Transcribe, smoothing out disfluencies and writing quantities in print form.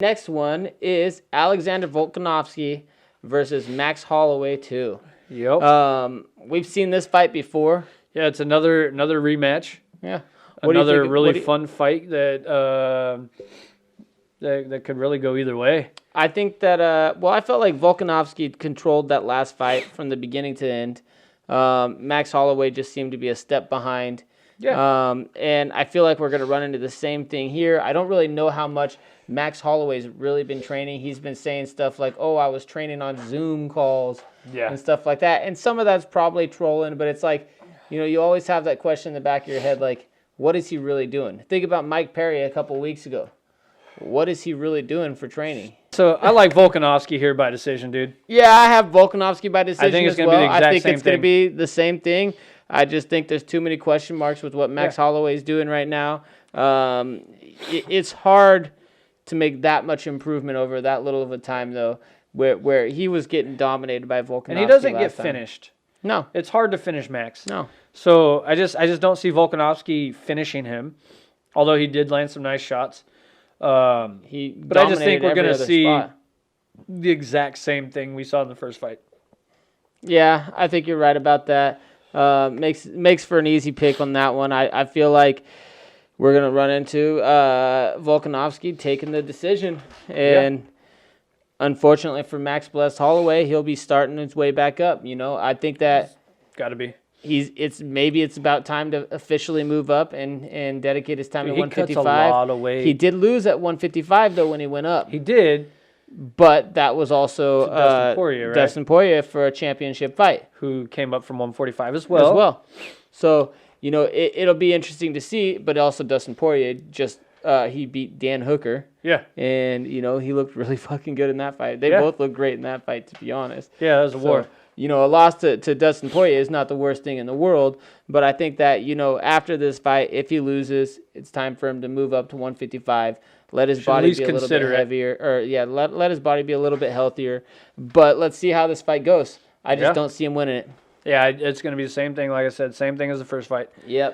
Next one is Alexander Volkanovski versus Max Holloway 2. Yep. We've seen this fight before. Yeah, it's another rematch. Yeah. Another really fun fight that that could really go either way. I think that I felt like Volkanovski controlled that last fight from the beginning to end. Max Holloway just seemed to be a step behind. Yeah. And I feel like we're going to run into the same thing here. I don't really know how much Max Holloway's really been training. He's been saying stuff like, "Oh, I was training on Zoom calls," and stuff like that. And some of that's probably trolling, but it's like, you always have that question in the back of your head, like, what is he really doing? Think about Mike Perry a couple weeks ago. What is he really doing for training? So I like Volkanovski here by decision, dude. Yeah, I have Volkanovski by decision. I think it's going to be the exact I think same it's going to thing. be the same thing. I just think there's too many question marks with what Max Holloway is doing right now. It's hard to make that much improvement over that little of a time, though, where he was getting dominated by Volkanovski. And he doesn't get finished. No. It's hard to finish Max. No. So I just don't see Volkanovski finishing him, although he did land some nice shots. But I just think we're going to see the exact same thing we saw in the first fight. Yeah, I think you're right about that. Makes for an easy pick on that one. I feel like we're going to run into Volkanovski taking the decision. And unfortunately for Max Blessed Holloway, he'll be starting his way back up. I think that got to be. It's about time to officially move up and dedicate his time to 155. He cuts a lot of weight. He did lose at 155 though when he went up. He did, but that was also Dustin Poirier, right? Dustin Poirier for a championship fight, who came up from 145 as well. So it'll be interesting to see. But also Dustin Poirier just he beat Dan Hooker. Yeah, and he looked really fucking good in that fight. They both looked great in that fight, to be honest. Yeah, that was a war. A loss to Dustin Poirier is not the worst thing in the world, but I think that, after this fight, if he loses, it's time for him to move up to 155, let his body be a little bit heavier, let his body be a little bit healthier, but let's see how this fight goes. I just don't see him winning it. Yeah, it's going to be the same thing, like I said, same thing as the first fight. Yep.